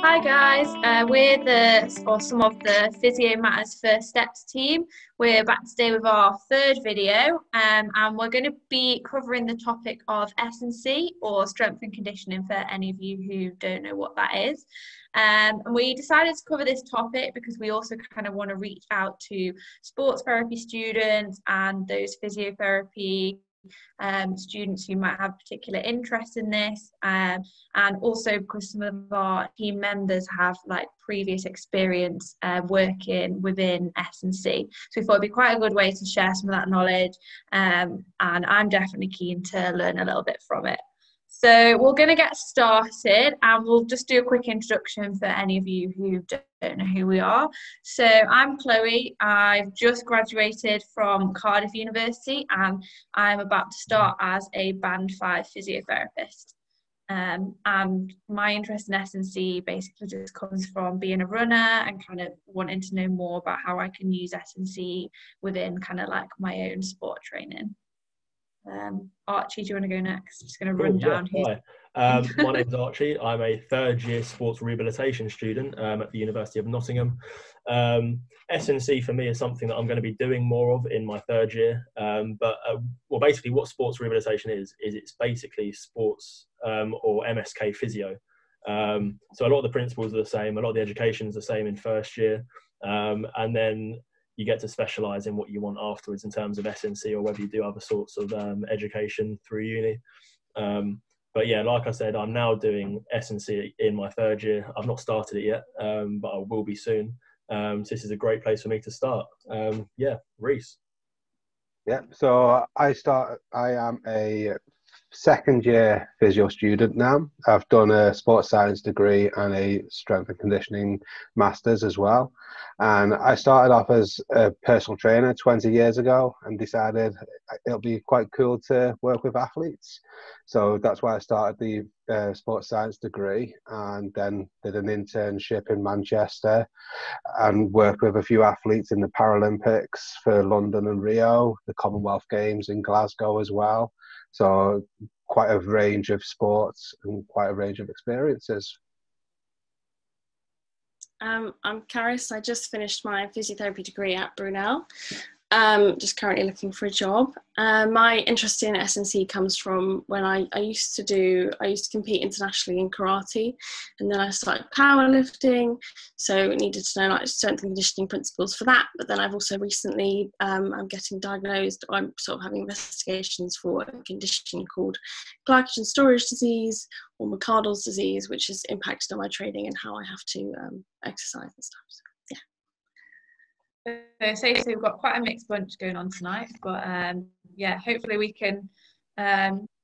Hi guys, we're some of the Physio Matters First Steps team. We're back today with our third video, and we're going to be covering the topic of S&C, or strength and conditioning, for any of you who don't know what that is. And we decided to cover this topic because we also kind of want to reach out to sports therapy students and those physiotherapy students who might have particular interest in this, and also because some of our team members have like previous experience working within S&C, so we thought it'd be quite a good way to share some of that knowledge, and I'm definitely keen to learn a little bit from it. So we're going to get started, and we'll just do a quick introduction for any of you who don't know who we are. So I'm Chloe. I've just graduated from Cardiff University, and I'm about to start as a Band 5 physiotherapist. And my interest in S&C basically just comes from being a runner and kind of wanting to know more about how I can use S&C within kind of like my own sport training. Archie, do you want to go next? I'm just going to run down. Yeah, hi. My name's Archie. I'm a third-year sports rehabilitation student at the University of Nottingham. S&C for me is something that I'm going to be doing more of in my third year. Well, basically what sports rehabilitation is it's basically sports or MSK physio. So a lot of the principles are the same, a lot of the education is the same in first year, and then you get to specialise in what you want afterwards in terms of S&C, or whether you do other sorts of education through uni. But yeah, like I said, I'm now doing S&C in my third year. I've not started it yet, but I will be soon. So this is a great place for me to start. Yeah, Rhys. Yeah, so I am a second year physio student now. I've done a sports science degree and a strength and conditioning masters as well. And I started off as a personal trainer 20 years ago and decided it'll be quite cool to work with athletes. So that's why I started the sports science degree, and then did an internship in Manchester and worked with a few athletes in the Paralympics for London and Rio, the Commonwealth Games in Glasgow as well. So quite a range of sports and quite a range of experiences. I'm Karis. I just finished my physiotherapy degree at Brunel. Just currently looking for a job. My interest in S&C comes from when I used to compete internationally in karate, and then I started powerlifting, so needed to know like strength and conditioning principles for that. But then I've also recently, I'm getting diagnosed, I'm sort of having investigations for a condition called glycogen storage disease, or McArdle's disease, which has impacted on my training and how I have to exercise and stuff. So, yeah. So we've got quite a mixed bunch going on tonight, but yeah, hopefully we can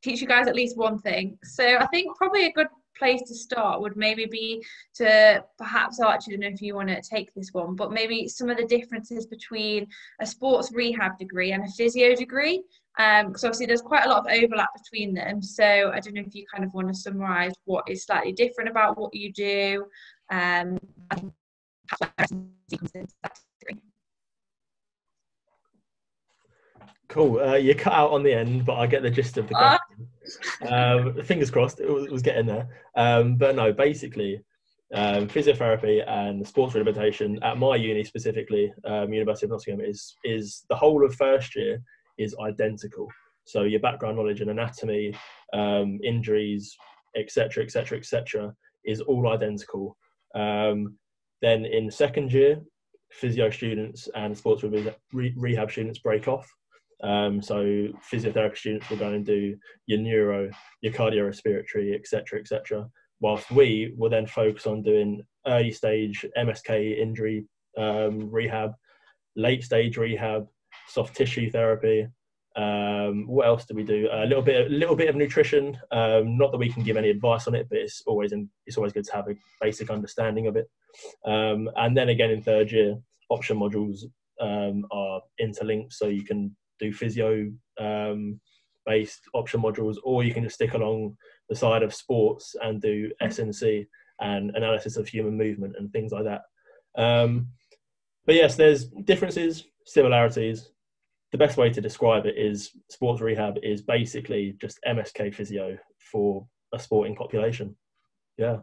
teach you guys at least one thing. So I think probably a good place to start would maybe be to perhaps, Archie, I don't know if you want to take this one, but maybe some of the differences between a sports rehab degree and a physio degree, because obviously there's quite a lot of overlap between them. So I don't know if you kind of want to summarise what is slightly different about what you do, and Cool. You cut out on the end, but I get the gist of the question. Fingers crossed, it was getting there. But no, basically, physiotherapy and sports rehabilitation at my uni specifically, University of Nottingham, is the whole of first year is identical. So your background knowledge in anatomy, injuries, etc., etc., etc., is all identical. Then in second year, physio students and sports rehab students break off. So physiotherapy students will go and do your neuro, your cardiorespiratory, etc., etc. Whilst we will then focus on doing early stage MSK injury rehab, late stage rehab, soft tissue therapy. What else do we do? A little bit of nutrition. Not that we can give any advice on it, but it's always good to have a basic understanding of it. And then again in third year, option modules are interlinked, so you can do physio based option modules, or you can just stick along the side of sports and do S&C and analysis of human movement and things like that. But yes, there's differences, similarities. The best way to describe it is sports rehab is basically just MSK physio for a sporting population. Yeah.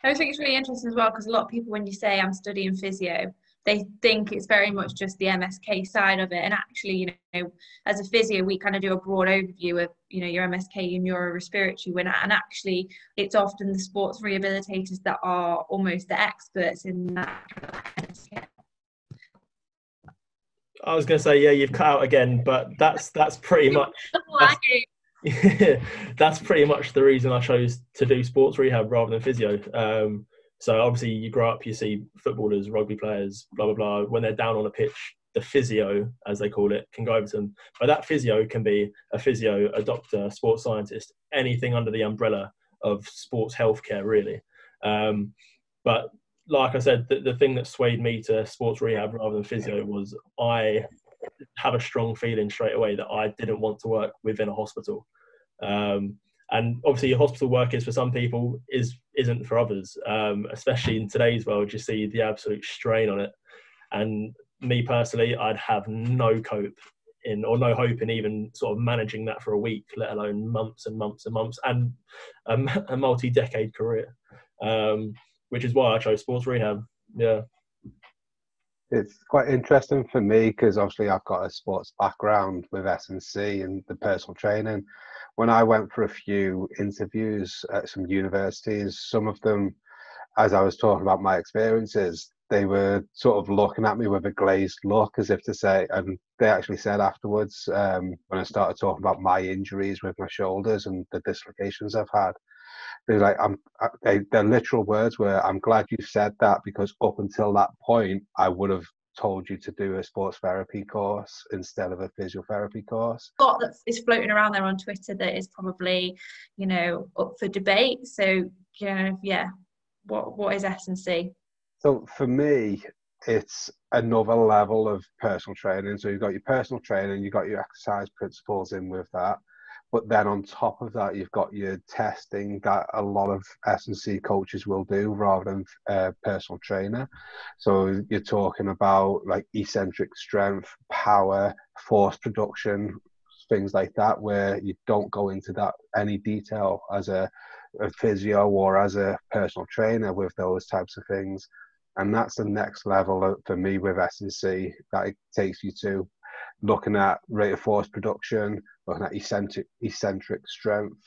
I think it's really interesting as well, because a lot of people, when you say I'm studying physio, they think it's very much just the MSK side of it. And actually, you know, as a physio, we kind of do a broad overview of, you know, your MSK and neurorespiratory, and actually it's often the sports rehabilitators that are almost the experts in that. I was going to say, yeah, you've cut out again, but that's pretty much that's pretty much the reason I chose to do sports rehab rather than physio. So obviously you grow up, you see footballers, rugby players, blah, blah, blah. When they're down on a pitch, the physio, as they call it, can go over to them. But that physio can be a physio, a doctor, a sports scientist, anything under the umbrella of sports healthcare, really. But like I said, the thing that swayed me to sports rehab rather than physio was I have a strong feeling straight away that I didn't want to work within a hospital. And obviously hospital work is for some people, isn't for others, especially in today's world. You see the absolute strain on it. And me personally, I'd have no hope in even sort of managing that for a week, let alone months and months and months, and a multi-decade career, which is why I chose sports rehab. Yeah. It's quite interesting for me because obviously I've got a sports background with S&C and the personal training. When I went for a few interviews at some universities, some of them, as I was talking about my experiences, they were sort of looking at me with a glazed look, as if to say, and they actually said afterwards, when I started talking about my injuries with my shoulders and the dislocations I've had, they're like, their literal words were, "I'm glad you said that, because up until that point, I would have told you to do a sports therapy course instead of a physiotherapy course." A lot that is floating around there on Twitter that is probably, you know, up for debate. So, yeah, what is S&C? So for me, it's another level of personal training. So you've got your personal training, you've got your exercise principles in with that. But then on top of that, you've got your testing that a lot of S&C coaches will do rather than a personal trainer. So you're talking about like eccentric strength, power, force production, things like that, where you don't go into that any detail as a physio or as a personal trainer with those types of things. And that's the next level for me with S&C that it takes you to, looking at rate of force production, looking at eccentric strength,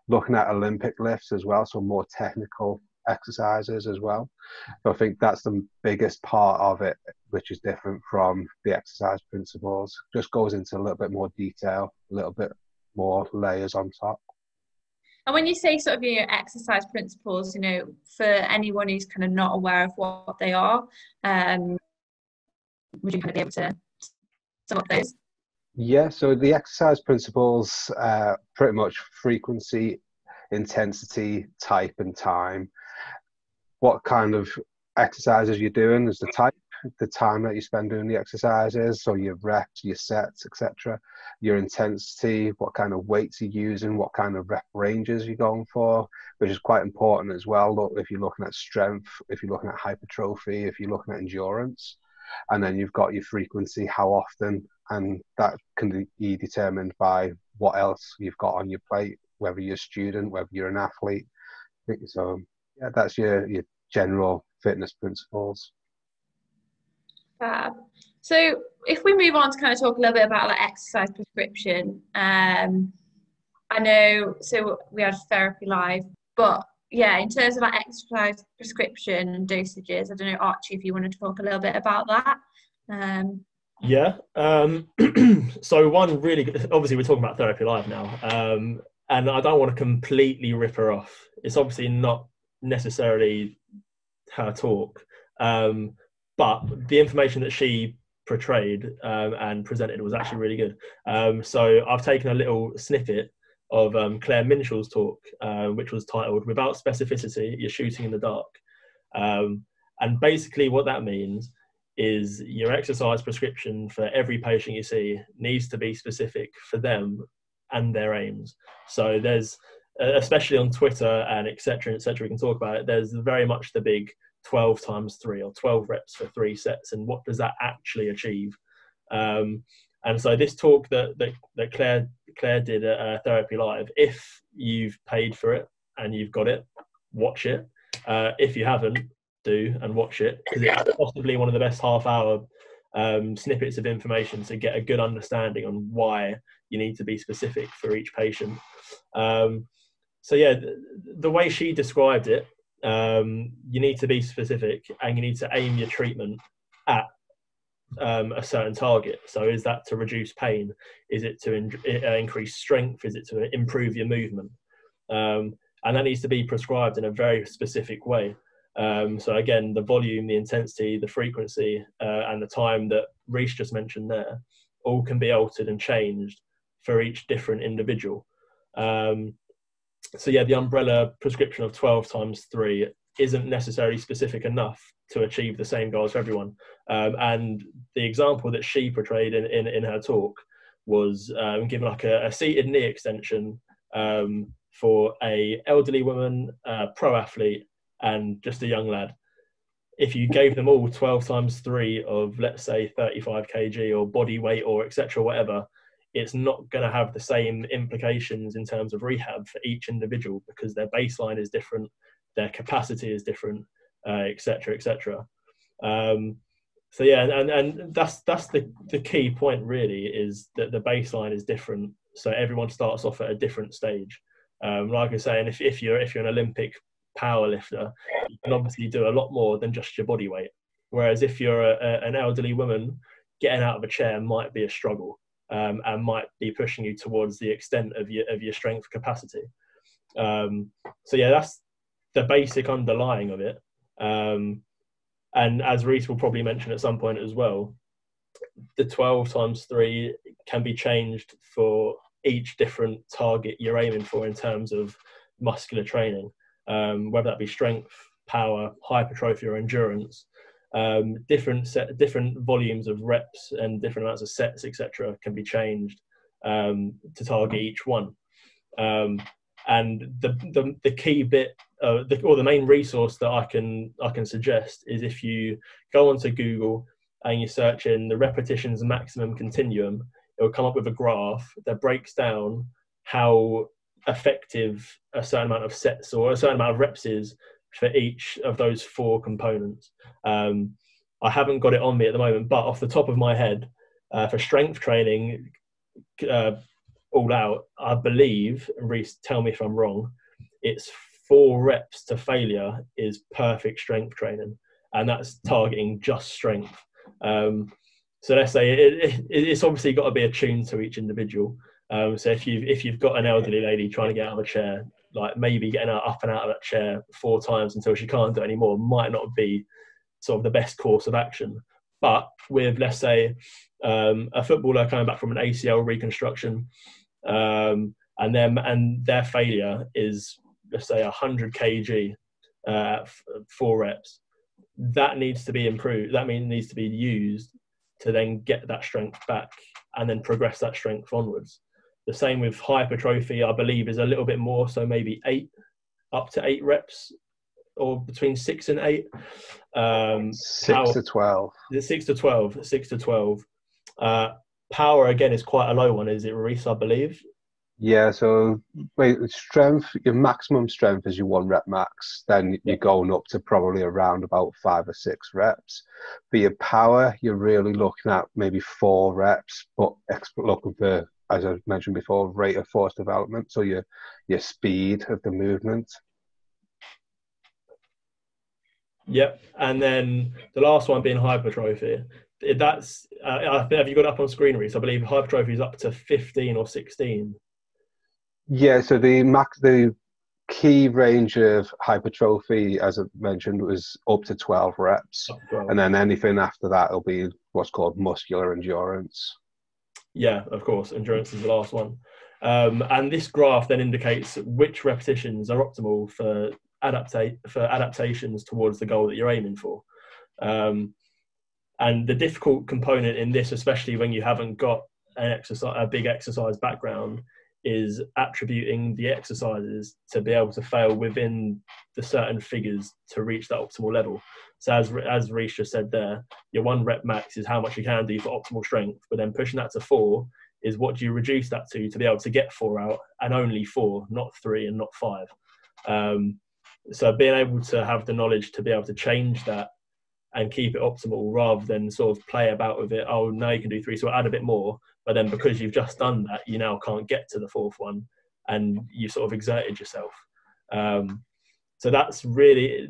looking at Olympic lifts as well, so more technical exercises as well. So I think that's the biggest part of it, which is different from the exercise principles. Just goes into a little bit more detail, a little bit more layers on top. And when you say sort of your exercise principles, you know, for anyone who's kind of not aware of what they are, would you kind of be able to sum up those? Yeah, so the exercise principles, pretty much frequency, intensity, type, and time. What kind of exercises you're doing is the type, the time that you spend doing the exercises, so your reps, your sets, etc. Your intensity, what kind of weights you're using, what kind of rep ranges you're going for, which is quite important as well. Look, if you're looking at strength, if you're looking at hypertrophy, if you're looking at endurance. And then you've got your frequency, how often, and that can be determined by what else you've got on your plate, whether you're a student, whether you're an athlete. So yeah, that's your general fitness principles. Fab. So if we move on to kind of talk a little bit about like exercise prescription, I know, so we had Therapy Live, but yeah, in terms of like exercise prescription and dosages, I don't know, Archie, if you want to talk a little bit about that. Yeah. So one really good, obviously we're talking about Therapy Live now, and I don't want to completely rip her off. It's obviously not necessarily her talk, but the information that she portrayed and presented was actually really good. So I've taken a little snippet of Claire Minshull's talk, which was titled "Without Specificity, You're Shooting in the Dark." And basically what that means is your exercise prescription for every patient you see needs to be specific for them and their aims. So there's, especially on Twitter and et cetera, we can talk about it, there's very much the big 12 times 3 or 12 reps for 3 sets, and what does that actually achieve? And so this talk that Claire did at Therapy Live, if you've paid for it and you've got it, watch it. If you haven't, do and watch it, because it's possibly one of the best half-hour snippets of information to get a good understanding on why you need to be specific for each patient. So yeah, the way she described it, you need to be specific and you need to aim your treatment at a certain target. So is that to reduce pain? Is it to increase strength? Is it to improve your movement? And that needs to be prescribed in a very specific way. So again, the volume, the intensity, the frequency, and the time that Rhys just mentioned there, all can be altered and changed for each different individual. So yeah, the umbrella prescription of 12 times 3 isn't necessarily specific enough to achieve the same goals for everyone. And the example that she portrayed in her talk was given like a seated knee extension for a elderly woman, pro athlete, and just a young lad. If you gave them all 12 times 3 of, let's say, 35 kg or body weight or etc., whatever, it's not going to have the same implications in terms of rehab for each individual, because their baseline is different, their capacity is different, etc., etc. So yeah, and that's the key point really, is that the baseline is different. So everyone starts off at a different stage. Like I was saying, if you're an Olympic powerlifter, you can obviously do a lot more than just your body weight. Whereas if you're an elderly woman, getting out of a chair might be a struggle, and might be pushing you towards the extent of your strength capacity. So yeah, that's the basic underlying of it. And as Rhys will probably mention at some point as well, the 12 times 3 can be changed for each different target you're aiming for in terms of muscular training, whether that be strength, power, hypertrophy or endurance. Different volumes of reps and different amounts of sets, etc., can be changed to target each one. And the key bit, or the main resource that I can suggest is if you go onto Google and you search in the repetitions maximum continuum, it will come up with a graph that breaks down how effective a certain amount of sets or a certain amount of reps is for each of those 4 components. I haven't got it on me at the moment, but off the top of my head, for strength training, all out, I believe, Rhys, tell me if I'm wrong, it's 4 reps to failure is perfect strength training, and that's targeting just strength. So let's say it's obviously got to be attuned to each individual. So if you've got an elderly lady trying to get out of a chair, like maybe getting her up and out of that chair 4 times until she can't do it anymore might not be sort of the best course of action. But with, let's say, a footballer coming back from an ACL reconstruction, and their failure is, let's say, 100 kg at 4 reps, that needs to be improved. That means it needs to be used to then get that strength back and then progress that strength onwards. The same with hypertrophy, I believe, is a little bit more, so maybe 8 up to 8 reps, or between 6 and 8. 6 to 12. 6 to 12. 6 to 12. Power again is quite a low one, is it, Rhys? I believe. Yeah. So strength, your maximum strength is your 1 rep max. Then you're going up to probably around about 5 or 6 reps. For your power, you're really looking at maybe 4 reps, but looking for, as I mentioned before, rate of force development. So your speed of the movement. Yep, and then the last one being hypertrophy. That's have you got it up on screen, Rhys? I believe hypertrophy is up to 15 or 16. Yeah, so the key range of hypertrophy, as I mentioned, was up to 12 reps, and then anything after that will be what's called muscular endurance. Yeah, of course, endurance is the last one, and this graph then indicates which repetitions are optimal for adaptations towards the goal that you're aiming for. And the difficult component in this, especially when you haven't got a big exercise background, is attributing the exercises to be able to fail within the certain figures to reach that optimal level. So as Rhys just said there, your 1 rep max is how much you can do for optimal strength, but then pushing that to 4 is what do you reduce that to be able to get 4 out, and only 4, not 3 and not 5. So being able to have the knowledge to be able to change that and keep it optimal rather than sort of play about with it. Oh, now you can do 3, so add a bit more. But then because you've just done that, you now can't get to the 4th one and you sort of exerted yourself. So that's really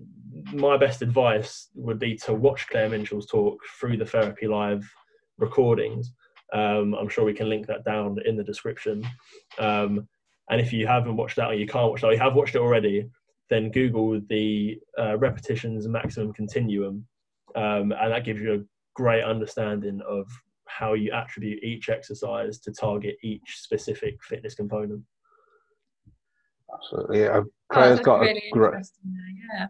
my best advice would be to watch Claire Minshull's talk through the Therapy Live recordings. I'm sure we can link that down in the description. And if you haven't watched that or you can't watch that, or you have watched it already, then Google the repetitions maximum continuum. And that gives you a great understanding of how you attribute each exercise to target each specific fitness component. Absolutely. Claire's got really a great. Yeah.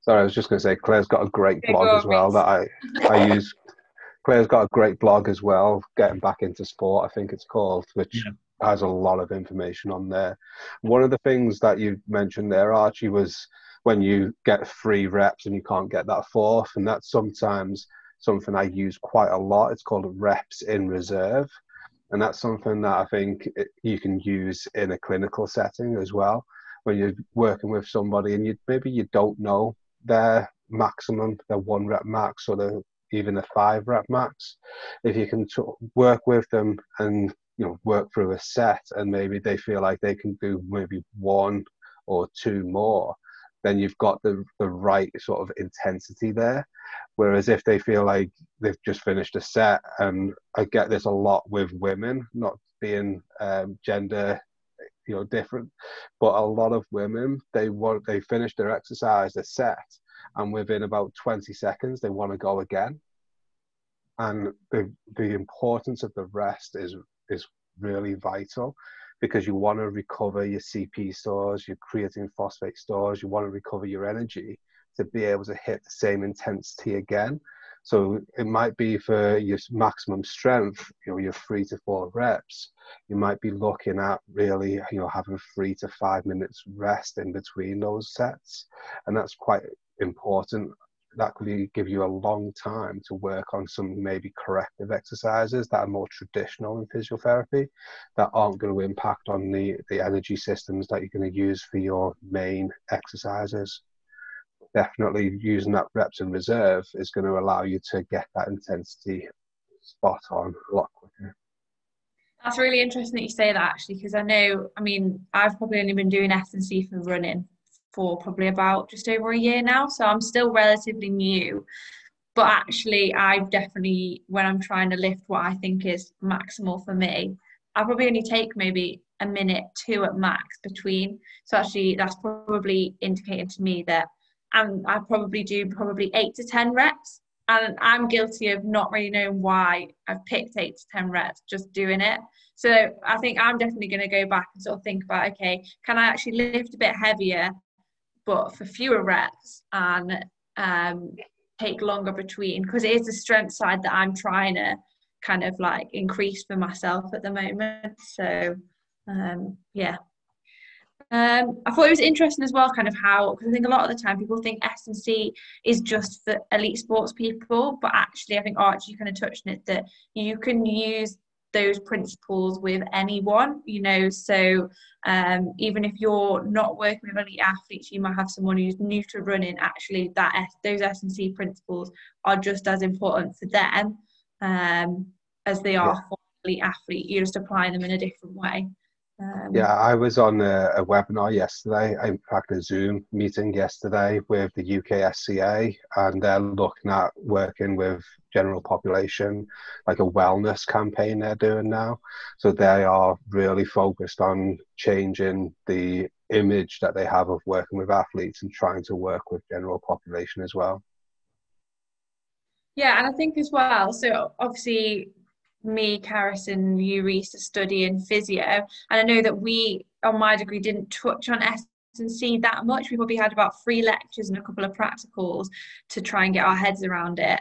Sorry, I was just going to say Claire's got a great blog as well that I use. Claire's got a great blog as well, Getting Back into Sport, I think it's called, which has a lot of information on there. One of the things that you mentioned there, Archie, was when you get 3 reps and you can't get that 4th, and that's sometimes something I use quite a lot. It's called reps in reserve, and that's something that I think you can use in a clinical setting as well. When you're working with somebody and maybe you don't know their maximum, their 1 rep max, or even a 5 rep max, if you can work with them and work through a set, and maybe they feel like they can do maybe 1 or 2 more, then you've got the right sort of intensity there. Whereas if they feel like they've just finished a set, and I get this a lot with women, not being gender different, but a lot of women, they finish their exercise, a set, and within about 20 seconds they want to go again. And the importance of the rest is really vital, because you want to recover your CP stores, your creatine phosphate stores. You want to recover your energy to be able to hit the same intensity again. So it might be for your maximum strength, your 3 to 4 reps, you might be looking at really, having 3 to 5 minutes rest in between those sets. And that's quite important. That could give you a long time to work on some maybe corrective exercises that are more traditional in physiotherapy, that aren't going to impact on the energy systems that you're going to use for your main exercises. Definitely using that reps in reserve is going to allow you to get that intensity spot on a lot quicker. That's really interesting that you say that, actually, because I've probably only been doing S&C for running for probably about just over a year now, so I'm still relatively new. But actually, I've definitely, when I'm trying to lift what I think is maximal for me, I probably only take maybe a minute, 2 at max between. So actually, that's probably indicating to me that I probably do 8 to 10 reps. And I'm guilty of not really knowing why I've picked 8 to 10 reps, just doing it. So I think I'm definitely going to go back and sort of think about, okay, can I actually lift a bit heavier, but for fewer reps, and take longer between? Because it is the strength side that I'm trying to kind of like increase for myself at the moment. So I thought it was interesting as well, kind of how, because I think a lot of the time people think S&C is just for elite sports people, but actually I think Archie kind of touched on it, that you can use those principles with anyone, so even if you're not working with elite athletes, you might have someone who's new to running. Actually, those S&C principles are just as important for them as they are for elite athlete. You're just applying them in a different way. I was on a webinar yesterday, in fact a Zoom meeting yesterday with the UKSCA, and they're looking at working with general population, like a wellness campaign they're doing now. So they are really focused on changing the image that they have of working with athletes and trying to work with general population as well. Yeah, and I think as well, so obviously me, Karis, and you, Rhys, are studying physio, and I know that we, on my degree, didn't touch on S&C that much. We probably had about 3 lectures and a couple of practicals to try and get our heads around it.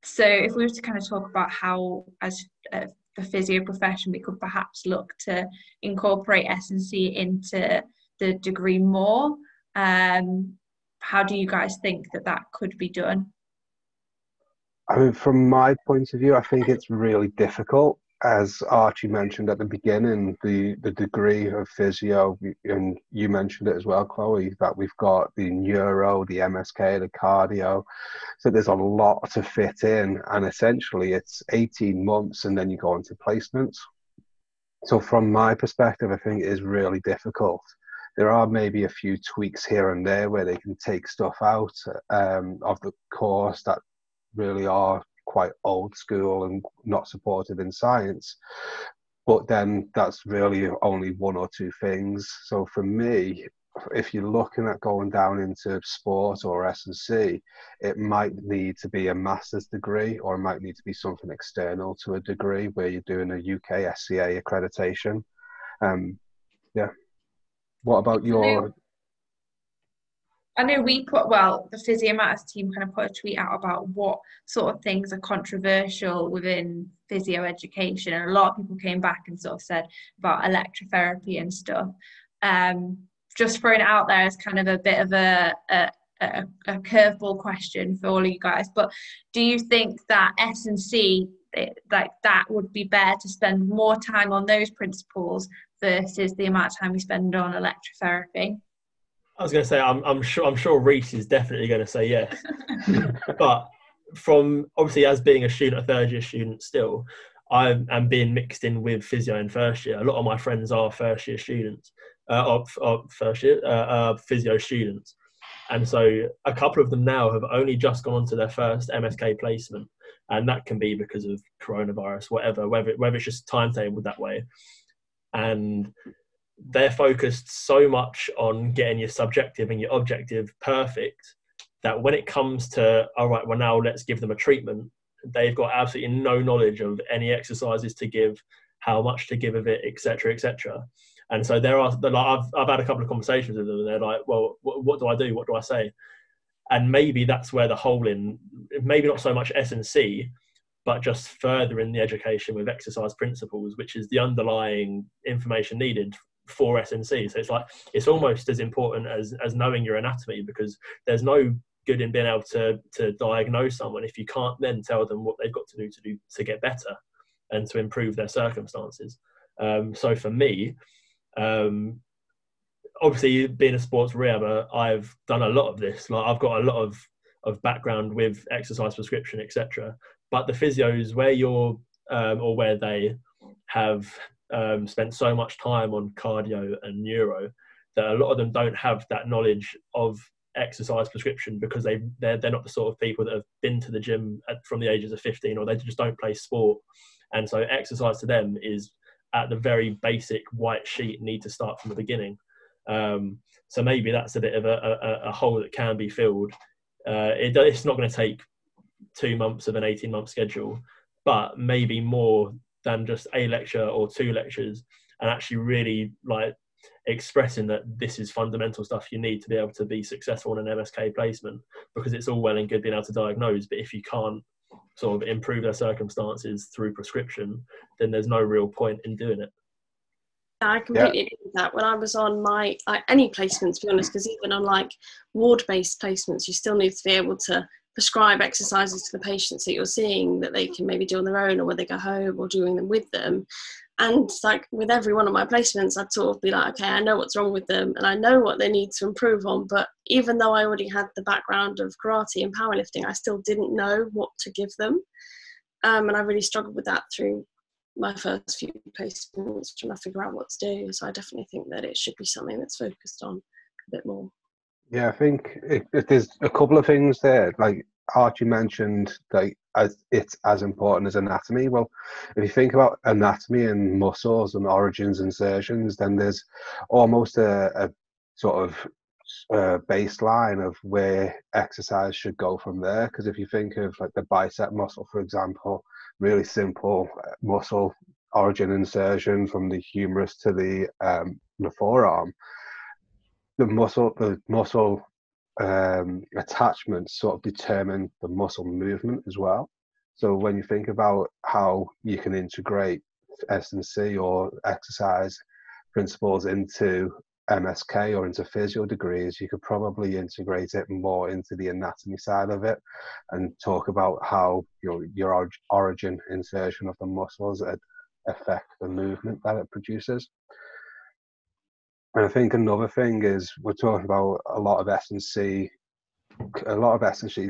So if we were to kind of talk about how, as the physio profession, we could perhaps look to incorporate S&C into the degree more, how do you guys think that could be done? I mean, from my point of view, I think it's really difficult. as Archie mentioned at the beginning, the degree of physio, and you mentioned it as well, Chloe, that we've got the neuro, the MSK, the cardio. So there's a lot to fit in, and essentially it's 18 months and then you go into placements. So from my perspective, I think it is really difficult. There are maybe a few tweaks here and there where they can take stuff out of the course that really are quite old school and not supported in science. But then that's really only one or two things. So for me, if you're looking at going down into sport or S&C, it might need to be a master's degree, or it might need to be something external to a degree where you're doing a UK SCA accreditation. Yeah. What about your... I know the Physio Matters team kind of put a tweet out about what sort of things are controversial within physio education. And a lot of people came back and sort of said about electrotherapy and stuff. Just throwing it out there as kind of a bit of a curveball question for all of you guys. But do you think that S&C, like that would be better to spend more time on those principles versus the amount of time we spend on electrotherapy? I was going to say, I'm sure Rhys is definitely going to say yes. But from obviously as being a student, a third year student still, I am being mixed in with physio in first year. A lot of my friends are first year students, physio students. And so a couple of them now have only just gone on to their first MSK placement. And that can be because of coronavirus, whether it's just timetabled that way. And they're focused so much on getting your subjective and your objective perfect that when it comes to, all right, well, now let's give them a treatment, they've got absolutely no knowledge of any exercises to give, how much to give of it, etc., etc. And so I've had a couple of conversations with them, and they're like, well, what do I do? What do I say? And maybe that's where the hole in, maybe not so much S&C, but just further in the education with exercise principles, which is the underlying information needed for S&C. So it's almost as important as knowing your anatomy, because there's no good in being able to diagnose someone if you can't then tell them what they've got to do to get better and to improve their circumstances. So for me, obviously being a sports rehabber, I've done a lot of this. Like I've got a lot of background with exercise prescription, etc. But the physios where you're or where they have spent so much time on cardio and neuro that a lot of them don't have that knowledge of exercise prescription, because they're not the sort of people that have been to the gym from the ages of 15, or they just don't play sport. And so exercise to them is at the very basic white sheet, need to start from the beginning. So maybe that's a bit of a hole that can be filled. It's not going to take 2 months of an 18-month schedule, but maybe more than just a lecture or 2 lectures, and actually really like expressing that this is fundamental stuff you need to be able to be successful in an MSK placement. Because it's all well and good being able to diagnose, but if you can't sort of improve their circumstances through prescription, then there's no real point in doing it. I completely agree with that. When I was on my any placements, to be honest, because even on like ward-based placements, you still need to be able to prescribe exercises to the patients that you're seeing that they can maybe do on their own, or when they go home, or doing them with them. And like with every one of my placements, I'd sort of be like, okay, I know what's wrong with them and I know what they need to improve on. But even though I already had the background of karate and powerlifting, I still didn't know what to give them. And I really struggled with that through my first few placements, trying to figure out what to do. So I definitely think that it should be something that's focused on a bit more. Yeah, I think if there's a couple of things there, like Archie mentioned, like it's as important as anatomy. Well, if you think about anatomy and muscles and origins, insertions, then there's almost a sort of baseline of where exercise should go from there. Because if you think of like the bicep muscle, for example, really simple muscle origin insertion from the humerus to the forearm. The muscle attachments sort of determine the muscle movement as well. So when you think about how you can integrate S&C or exercise principles into MSK or into physio degrees, you could probably integrate it more into the anatomy side of it and talk about how your origin insertion of the muscles affect the movement that it produces. And I think another thing is we're talking about a lot of S&C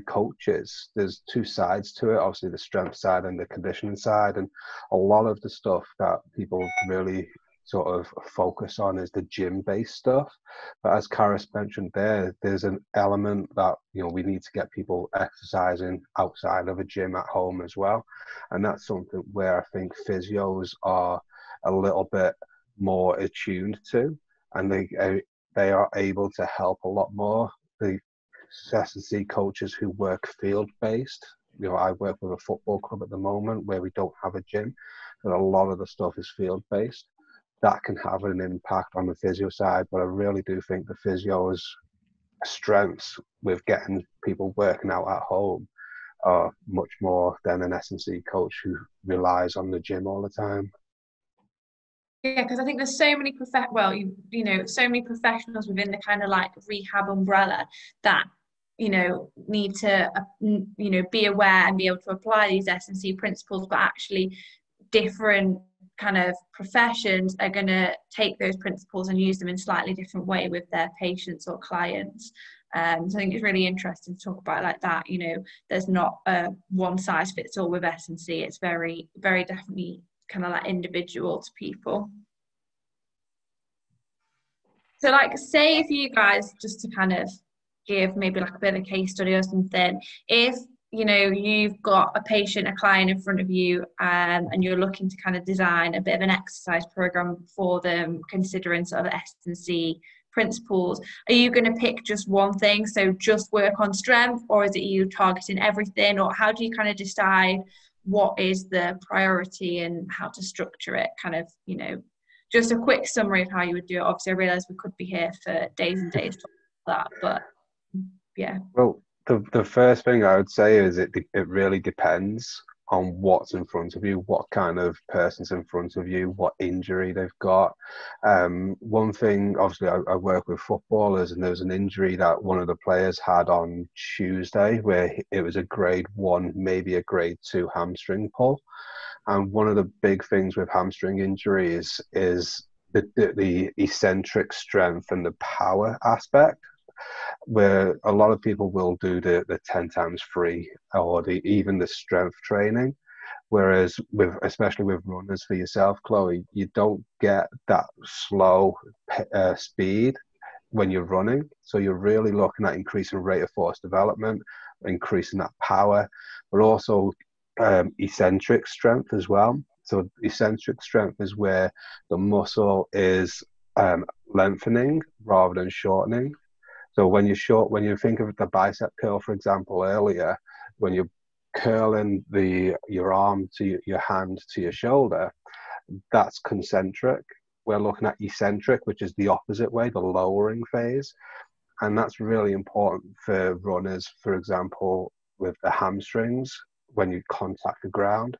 coaches. There's two sides to it, obviously the strength side and the conditioning side, and a lot of the stuff that people really sort of focus on is the gym-based stuff. But as Karis mentioned there's an element that, you know, we need to get people exercising outside of a gym at home as well, and that's something where I think physios are a little bit more attuned to, and they are able to help a lot more. The S&C coaches who work field-based, you know, I work with a football club at the moment where we don't have a gym, and a lot of the stuff is field-based. That can have an impact on the physio side, but I really do think the physio's strengths with getting people working out at home are much more than an S&C coach who relies on the gym all the time. Yeah, because I think there's so many so many professionals within the kind of like rehab umbrella that, you know, need to be aware and be able to apply these S&C principles, but actually different kind of professions are going to take those principles and use them in slightly different way with their patients or clients. So I think it's really interesting to talk about like that. You know, there's not a one size fits all with S&C. It's very, very definitely kind of like individual to people. So like, say if you guys, just to kind of give maybe like a bit of a case study or something, if, you know, you've got a patient, a client in front of you, and you're looking to kind of design a bit of an exercise program for them, considering sort of S&C principles, are you going to pick just one thing, so just work on strength, or is it you targeting everything, or how do you kind of decide what is the priority and how to structure it? Kind of, you know, just a quick summary of how you would do it. Obviously, I realise we could be here for days and days talking about that, but yeah. Well, the first thing I would say is it really depends on what's in front of you, what kind of person's in front of you, what injury they've got. One thing, obviously, I work with footballers, and there was an injury that one of the players had on Tuesday where it was a grade 1, maybe a grade 2 hamstring pull. And one of the big things with hamstring injuries is the eccentric strength and the power aspect, where a lot of people will do the 10 times free or even the strength training, whereas especially with runners for yourself, Chloe, you don't get that slow speed when you're running. So you're really looking at increasing rate of force development, increasing that power, but also eccentric strength as well. So eccentric strength is where the muscle is lengthening rather than shortening. So when you think of the bicep curl, for example, earlier, when you're curling your arm to your hand to your shoulder, that's concentric. We're looking at eccentric, which is the opposite way, the lowering phase. And that's really important for runners, for example, with the hamstrings, when you contact the ground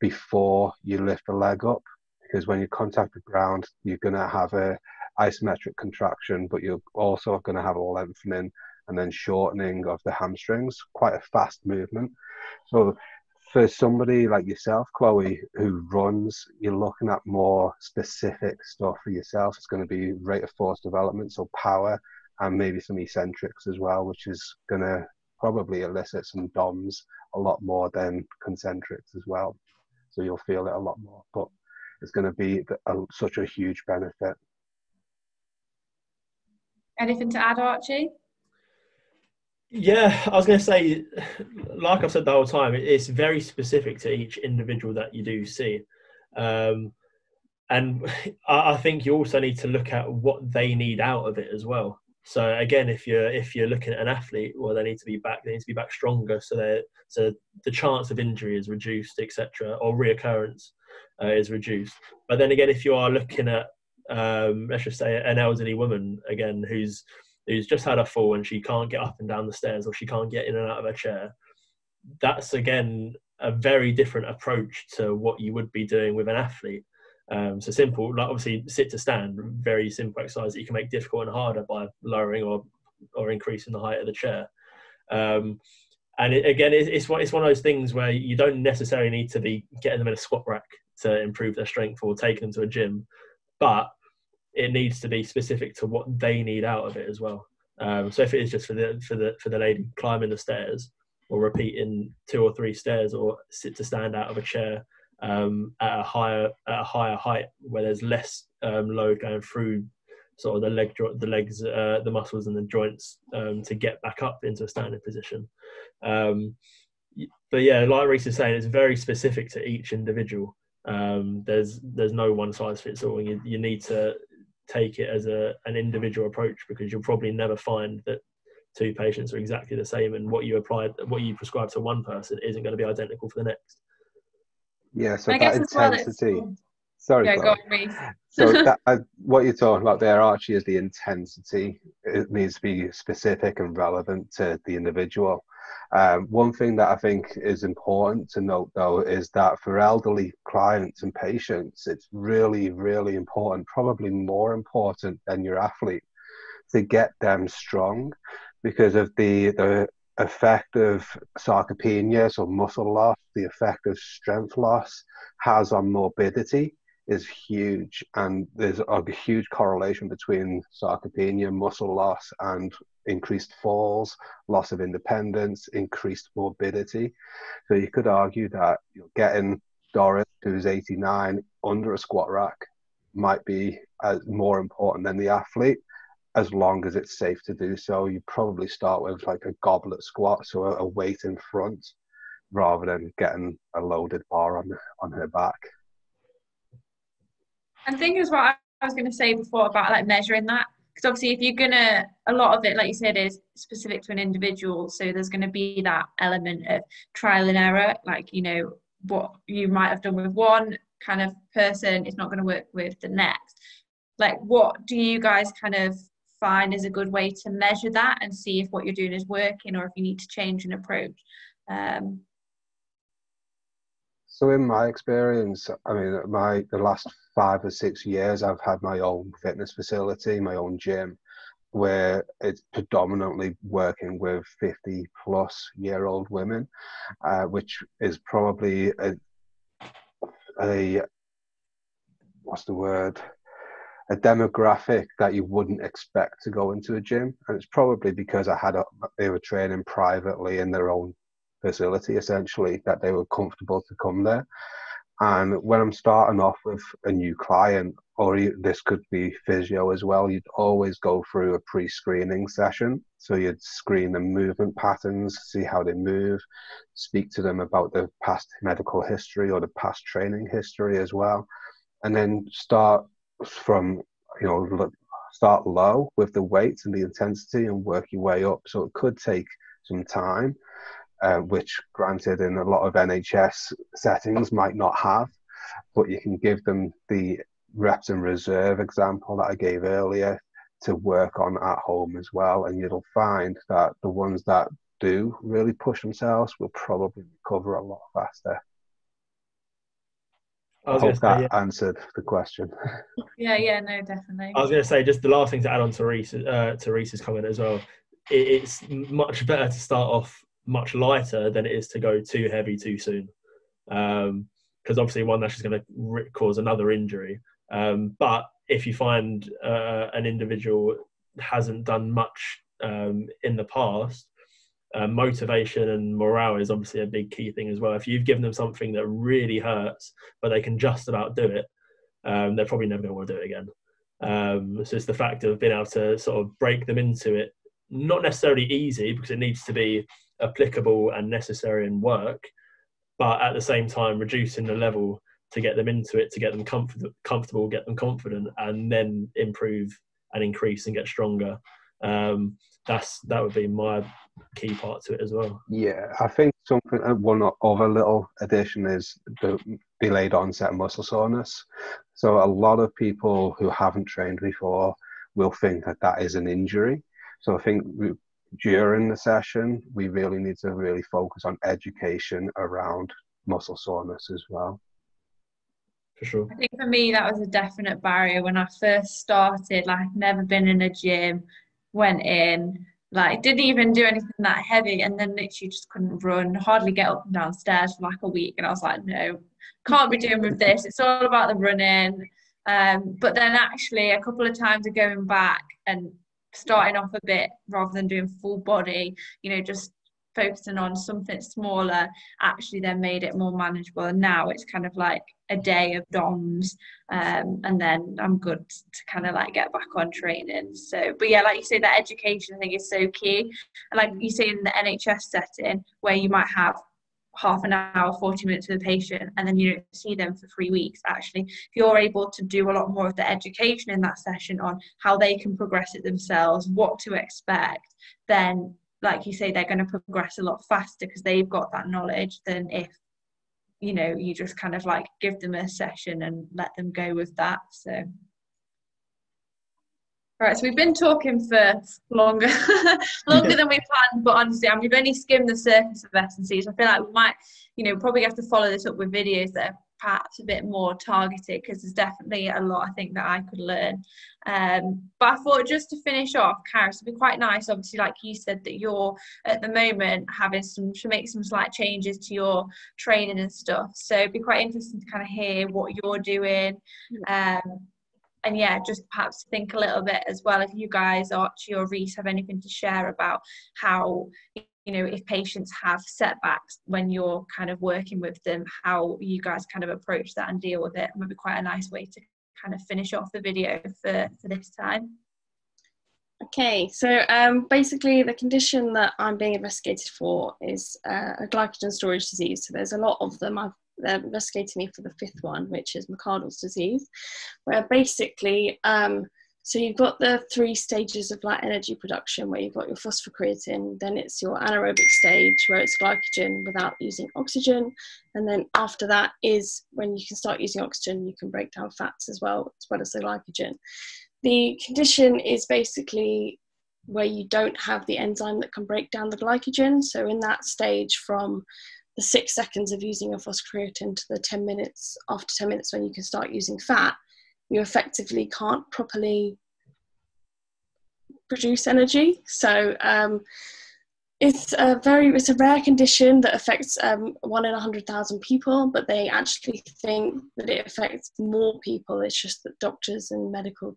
before you lift the leg up. Because when you contact the ground, you're going to have a isometric contraction, but you're also going to have a lengthening and then shortening of the hamstrings, quite a fast movement. So for somebody like yourself, Chloe, who runs, you're looking at more specific stuff for yourself. It's going to be rate of force development, so power, and maybe some eccentrics as well, which is going to probably elicit some DOMs a lot more than concentrics as well. So you'll feel it a lot more, but it's going to be such a huge benefit. Anything to add, Archie? Yeah, I was going to say, like I've said the whole time, it's very specific to each individual that you do see. And I think you also need to look at what they need out of it as well. So again, if you're looking at an athlete, well, they need to be back stronger, so the chance of injury is reduced, etc., or reoccurrence is reduced. But then again, if you are looking at let's just say an elderly woman again who's just had a fall and she can't get up and down the stairs, or she can't get in and out of her chair, that's again a very different approach to what you would be doing with an athlete. So simple, like obviously sit to stand, very simple exercise that you can make difficult and harder by lowering or increasing the height of the chair. And it's one of those things where you don't necessarily need to be getting them in a squat rack to improve their strength or take them to a gym, but it needs to be specific to what they need out of it as well. So if it is just for the lady climbing the stairs, or repeating 2 or 3 stairs, or sit to stand out of a chair at a higher height where there's less load going through sort of the legs, the muscles and the joints to get back up into a standing position. But yeah, like Rhys is saying, it's very specific to each individual. There's no one size fits all. You need to take it as an individual approach, because you'll probably never find that 2 patients are exactly the same, and what you prescribe to one person isn't going to be identical for the next. Yeah, so that intensity. Sorry, yeah, go on, Rhys. So that, what you're talking about there, Archie, is the intensity. It needs to be specific and relevant to the individual. One thing that I think is important to note, though, is that for elderly clients and patients, it's really, really important, probably more important than your athlete, to get them strong, because of the effect of sarcopenia, so muscle loss, the effect of strength loss has on morbidity is huge, and there's a huge correlation between sarcopenia, muscle loss, and increased falls, loss of independence, increased morbidity. So you could argue that getting Doris, who's 89, under a squat rack might be more important than the athlete, as long as it's safe to do so. You probably start with like a goblet squat, so a weight in front, rather than getting a loaded bar on her back. I think is what I was going to say before about like measuring that, because obviously if you're gonna, a lot of it, like you said, is specific to an individual, so there's going to be that element of trial and error, like what you might have done with one kind of person is not going to work with the next. Like, what do you guys kind of find is a good way to measure that and see if what you're doing is working, or if you need to change an approach? So in my experience, I mean, the last 5 or 6 years, I've had my own fitness facility, my own gym, where it's predominantly working with 50-plus-year-old women, which is probably a demographic that you wouldn't expect to go into a gym. And it's probably because they were training privately in their own facility, essentially, that they were comfortable to come there. And when I'm starting off with a new client, or this could be physio as well, you'd always go through a pre-screening session. So you'd screen the movement patterns, see how they move, speak to them about the past medical history or the past training history as well, and then start low with the weights and the intensity and work your way up. So it could take some time, which granted in a lot of NHS settings might not have, but you can give them the reps and reserve example that I gave earlier to work on at home as well, and you'll find that the ones that do really push themselves will probably recover a lot faster. I hope that answered the question. Yeah, no, definitely. I was going to say, just the last thing to add on to Rhys's comment as well, it's much better to start off much lighter than it is to go too heavy too soon, because obviously one, that's just going to cause another injury, but if you find an individual hasn't done much in the past, motivation and morale is obviously a big key thing as well. If you've given them something that really hurts but they can just about do it, they're probably never going to want to do it again. So it's the fact of being able to sort of break them into it, not necessarily easy, because it needs to be applicable and necessary and work, but at the same time reducing the level to get them into it, to get them comfortable, get them confident, and then improve and increase and get stronger. That would be my key part to it as well. Yeah, I think one other little addition is the delayed onset muscle soreness. So a lot of people who haven't trained before will think that is an injury. So I think during the session, we really need to really focus on education around muscle soreness as well. For sure. I think for me, that was a definite barrier when I first started. Like, I'd never been in a gym, went in, like, didn't even do anything that heavy, and then literally just couldn't run, hardly get up and down stairs for like a week. And I was like, no, can't be doing with this. It's all about the running. But then actually a couple of times of going back and starting off a bit rather than doing full body, you know, just focusing on something smaller, actually then made it more manageable. And now it's kind of like a day of DOMs, and then I'm good to kind of like get back on training. So, but yeah, like you say, that education I think is so key. And like you say, in the NHS setting where you might have half an hour, 40 minutes with a patient, and then you don't see them for 3 weeks, actually, if you're able to do a lot more of the education in that session on how they can progress it themselves, what to expect, then like you say, they're going to progress a lot faster because they've got that knowledge than if, you know, you just kind of like give them a session and let them go with that. So right, so we've been talking for longer than we planned, but honestly, I mean, we've only skimmed the surface of S&C, so I feel like we might, you know, probably have to follow this up with videos that are perhaps a bit more targeted, because there's definitely a lot I think that I could learn. But I thought, just to finish off, Karl, it'd be quite nice, obviously, like you said, that you're at the moment having to make some slight changes to your training and stuff. So it'd be quite interesting to kind of hear what you're doing. And yeah, just perhaps think a little bit as well, if you guys, Archie or Rhys, have anything to share about how, you know, if patients have setbacks when you're kind of working with them, how you guys kind of approach that and deal with it. It would be quite a nice way to kind of finish off the video for this time. Okay, so basically the condition that I'm being investigated for is a glycogen storage disease. So there's a lot of them. They're investigating me for the 5th one, which is McArdle's disease, where basically, so you've got the 3 stages of like energy production, where you've got your phosphocreatine, then it's your anaerobic stage where it's glycogen without using oxygen, and then after that is when you can start using oxygen, you can break down fats as well as the glycogen. The condition is basically where you don't have the enzyme that can break down the glycogen. So in that stage, from the 6 seconds of using a phosphocreatine to the 10 minutes, after 10 minutes when you can start using fat, you effectively can't properly produce energy. So it's a rare condition that affects 1 in 100,000 people, but they actually think that it affects more people. It's just that doctors and medical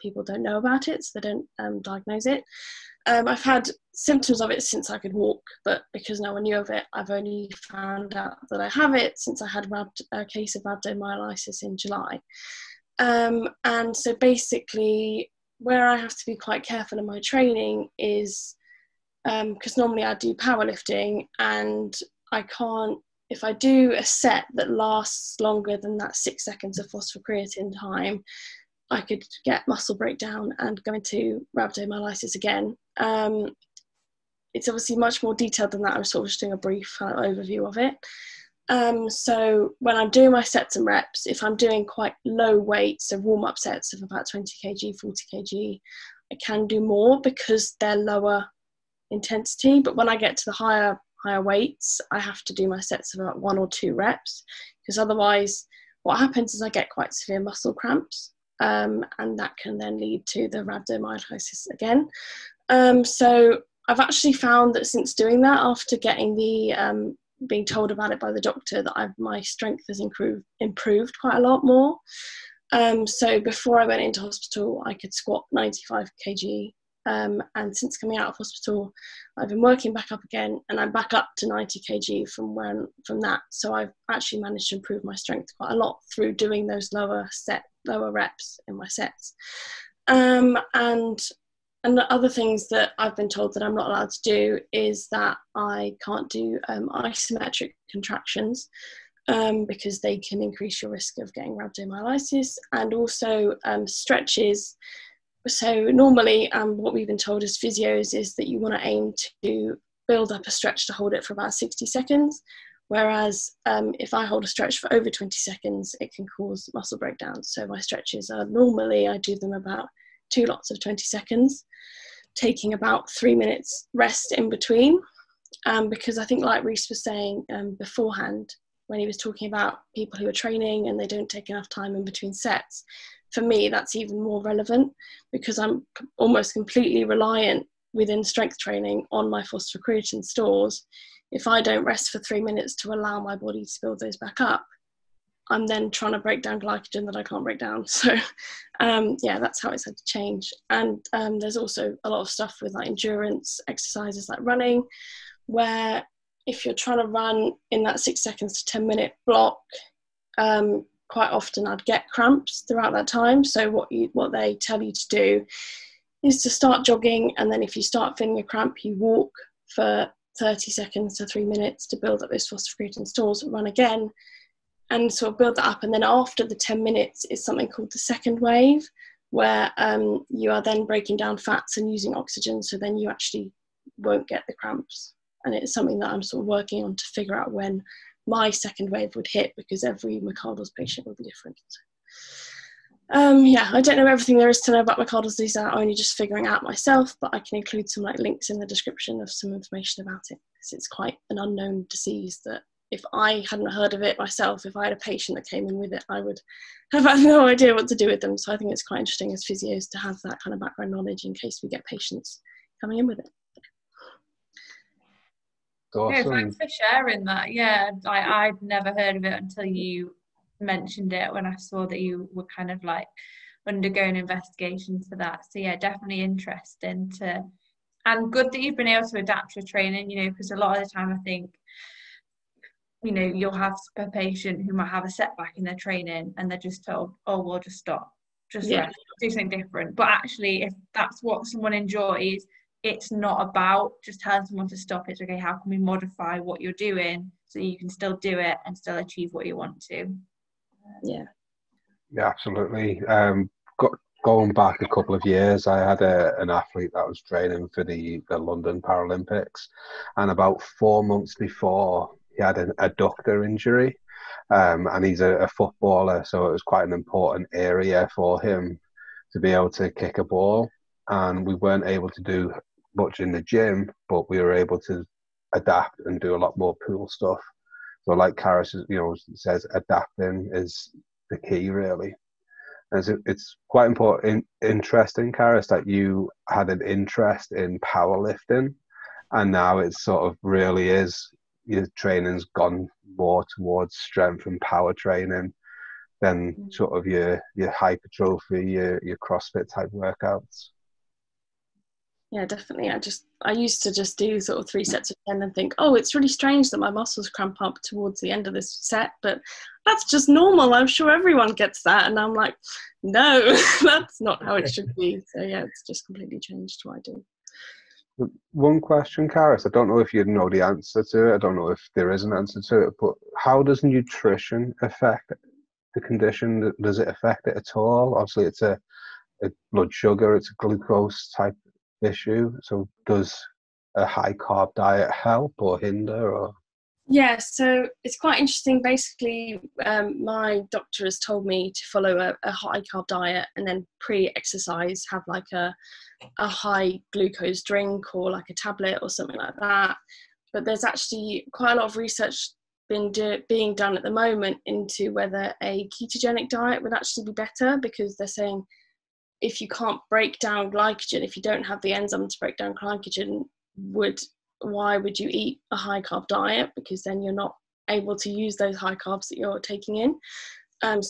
people don't know about it, so they don't diagnose it. I've had symptoms of it since I could walk, but because no one knew of it, I've only found out that I have it since I had a case of rhabdomyolysis in July. And so basically, where I have to be quite careful in my training is, because normally I do powerlifting, and I can't, if I do a set that lasts longer than that 6 seconds of phosphocreatine time, I could get muscle breakdown and go into rhabdomyolysis again. It's obviously much more detailed than that. I'm sort of just doing a brief overview of it. So when I'm doing my sets and reps, if I'm doing quite low weights, so warm-up sets of about 20 kg, 40 kg, I can do more because they're lower intensity. But when I get to the higher weights, I have to do my sets of about 1 or 2 reps, because otherwise what happens is I get quite severe muscle cramps, and that can then lead to the rhabdomyolysis again. So I've actually found that since doing that, after getting the being told about it by the doctor, that my strength has improved quite a lot more. So before I went into hospital, I could squat 95 kg, and since coming out of hospital, I've been working back up again, and I'm back up to 90 kg from that. So I've actually managed to improve my strength quite a lot through doing those lower reps in my sets. And the other things that I've been told that I'm not allowed to do is that I can't do isometric contractions, because they can increase your risk of getting rhabdomyolysis, and also stretches. So normally what we've been told as physios is that you want to aim to build up a stretch to hold it for about 60 seconds. Whereas if I hold a stretch for over 20 seconds, it can cause muscle breakdown. So my stretches are normally, I do them about 2 lots of 20 seconds, taking about 3 minutes rest in between. Because I think, like Rhys was saying beforehand, when he was talking about people who are training and they don't take enough time in between sets, for me, that's even more relevant, because I'm almost completely reliant within strength training on my phosphocreatine stores. If I don't rest for 3 minutes to allow my body to build those back up, I'm then trying to break down glycogen that I can't break down. So yeah, that's how it's had to change. And there's also a lot of stuff with like endurance exercises like running, where if you're trying to run in that 6 seconds to 10 minute block, quite often I'd get cramps throughout that time. So what they tell you to do is to start jogging, and then if you start feeling a cramp, you walk for 30 seconds to 3 minutes to build up those phosphocreatine stores, run again, and sort of build that up. And then after the 10 minutes is something called the second wave, where you are then breaking down fats and using oxygen, so then you actually won't get the cramps. And it's something that I'm sort of working on to figure out when my second wave would hit, because every McArdle's patient will be different. Yeah, I don't know everything there is to know about McArdle's disease. I'm only just figuring out myself, but I can include some like links in the description of some information about it, because it's quite an unknown disease that if I hadn't heard of it myself, if I had a patient that came in with it, I would have had no idea what to do with them. So I think it's quite interesting as physios to have that kind of background knowledge in case we get patients coming in with it. Awesome. Yeah, thanks for sharing that. Yeah, I'd never heard of it until you mentioned it, when I saw that you were kind of like undergoing investigations for that. So yeah, definitely interesting and good that you've been able to adapt your training, you know, because a lot of the time I think, you know, you'll have a patient who might have a setback in their training and they're just told, oh, we'll just stop, just rest, do something different. But actually, if that's what someone enjoys, it's not about just telling someone to stop. It's okay, how can we modify what you're doing so you can still do it and still achieve what you want to? Yeah, absolutely. Going back a couple of years, I had an athlete that was training for the London Paralympics, and about 4 months before, he had an adductor injury, and he's a footballer, so it was quite an important area for him to be able to kick a ball. And we weren't able to do much in the gym, but we were able to adapt and do a lot more pool stuff. So like Karis, you know, says, adapting is the key, really. And it's quite important, interesting, Karis, that you had an interest in powerlifting, and now it sort of really is, your training's gone more towards strength and power training than sort of your hypertrophy, your CrossFit type workouts. Yeah, definitely. I used to just do sort of 3 sets of 10 and think, oh, it's really strange that my muscles cramp up towards the end of this set, but that's just normal. I'm sure everyone gets that. And I'm like, no, that's not how it should be. So yeah, it's just completely changed what I do. One question, Karis, I don't know if you know the answer to it. I don't know if there is an answer to it, but how does nutrition affect the condition? Does it affect it at all? Obviously, it's a blood sugar, it's a glucose type issue. So does a high carb diet help or hinder? Or yeah, so it's quite interesting. Basically, my doctor has told me to follow a high carb diet, and then pre-exercise have like a high glucose drink or like a tablet or something like that. But there's actually quite a lot of research being done at the moment into whether a ketogenic diet would actually be better, because they're saying if you can't break down glycogen, if you don't have the enzyme to break down glycogen, why would you eat a high carb diet? Because then you're not able to use those high carbs that you're taking in. And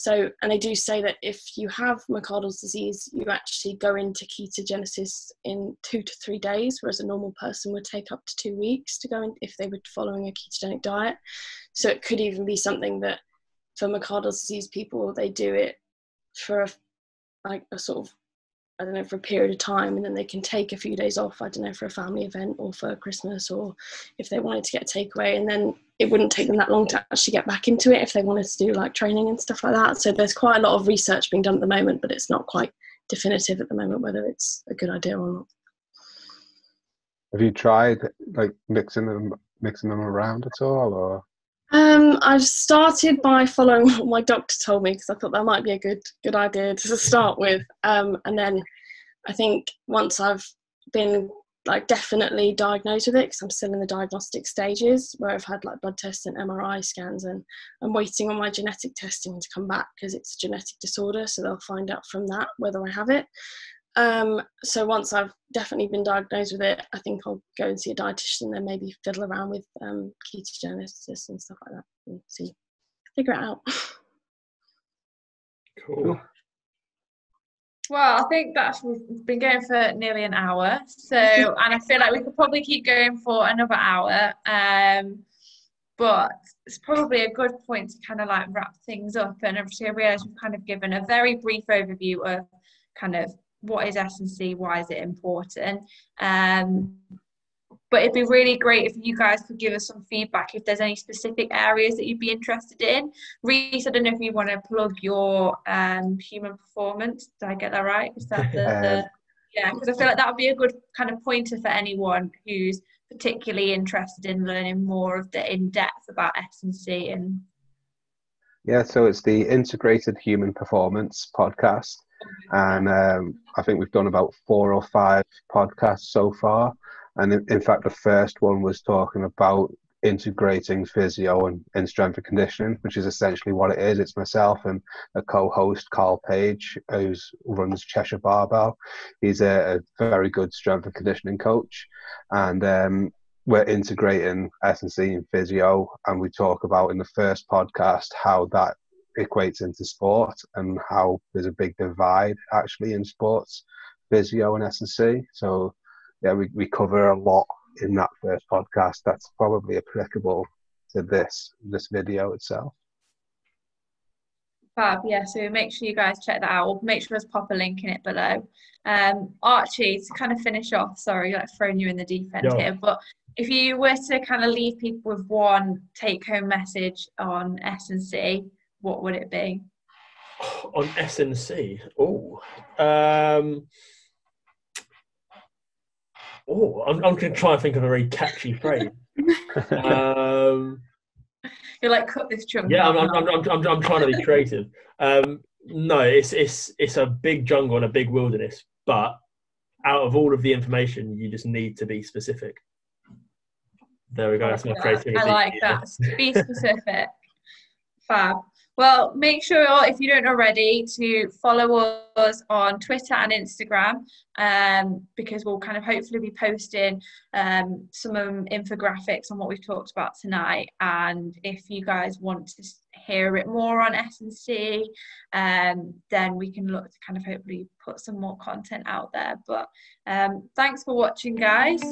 they do say that if you have McArdle's disease, you actually go into ketogenesis in 2 to 3 days, whereas a normal person would take up to 2 weeks to go in if they were following a ketogenic diet. So it could even be something that for McArdle's disease people, they do it for a sort of, I don't know, for a period of time, and then they can take a few days off, I don't know, for a family event or for Christmas, or if they wanted to get a takeaway, and then it wouldn't take them that long to actually get back into it if they wanted to do like training and stuff like that. So there's quite a lot of research being done at the moment, but it's not quite definitive at the moment whether it's a good idea or not. Have you tried like mixing them around at all, or? I started by following what my doctor told me, because I thought that might be a good idea to start with. And then I think once I've been like definitely diagnosed with it, because I'm still in the diagnostic stages where I've had like blood tests and MRI scans, and I'm waiting on my genetic testing to come back because it's a genetic disorder, so they'll find out from that whether I have it. So once I've definitely been diagnosed with it, I think I'll go and see a dietitian and then maybe fiddle around with ketogenesis and stuff like that and figure it out. Cool. Well, I think we've been going for nearly an hour, so and I feel like we could probably keep going for another hour. But it's probably a good point to kind of like wrap things up. And obviously, I realise we've kind of given a very brief overview of kind of what is S&C, why is it important. But it'd be really great if you guys could give us some feedback if there's any specific areas that you'd be interested in. Rhys, I don't know if you want to plug your human performance. Did I get that right? Is that the yeah, because I feel like that would be a good kind of pointer for anyone who's particularly interested in learning more of the in-depth about S&C. And yeah, so it's the Integrated Human Performance podcast, and I think we've done about 4 or 5 podcasts so far. And in fact, the first one was talking about integrating physio and strength and conditioning, which is essentially what it is. It's myself and a co-host, Karl, who runs Cheshire Barbell. He's a very good strength and conditioning coach. And we're integrating S&C and physio. And we talk about in the first podcast how that equates into sport and how there's a big divide actually in sports, physio and S&C. So yeah, we cover a lot in that first podcast that's probably applicable to this video itself. Fab, yeah, so make sure you guys check that out. We'll make sure to pop a link in it below. Archie, to kind of finish off, sorry, like throwing you in the deep end here, but if you were to kind of leave people with one take-home message on S&C, what would it be? On S&C? I'm going to try and think of a very catchy phrase. You're like, cut this chunk. Yeah, I'm trying to be creative. No, it's a big jungle and a big wilderness, but out of all of the information, you just need to be specific. There we go. That's my creativity. I like that. Be specific. Fab. Well, make sure, if you don't already, to follow us on Twitter and Instagram, because we'll kind of hopefully be posting some infographics on what we've talked about tonight. And if you guys want to hear a bit more on S&C, then we can look to kind of hopefully put some more content out there. But thanks for watching, guys.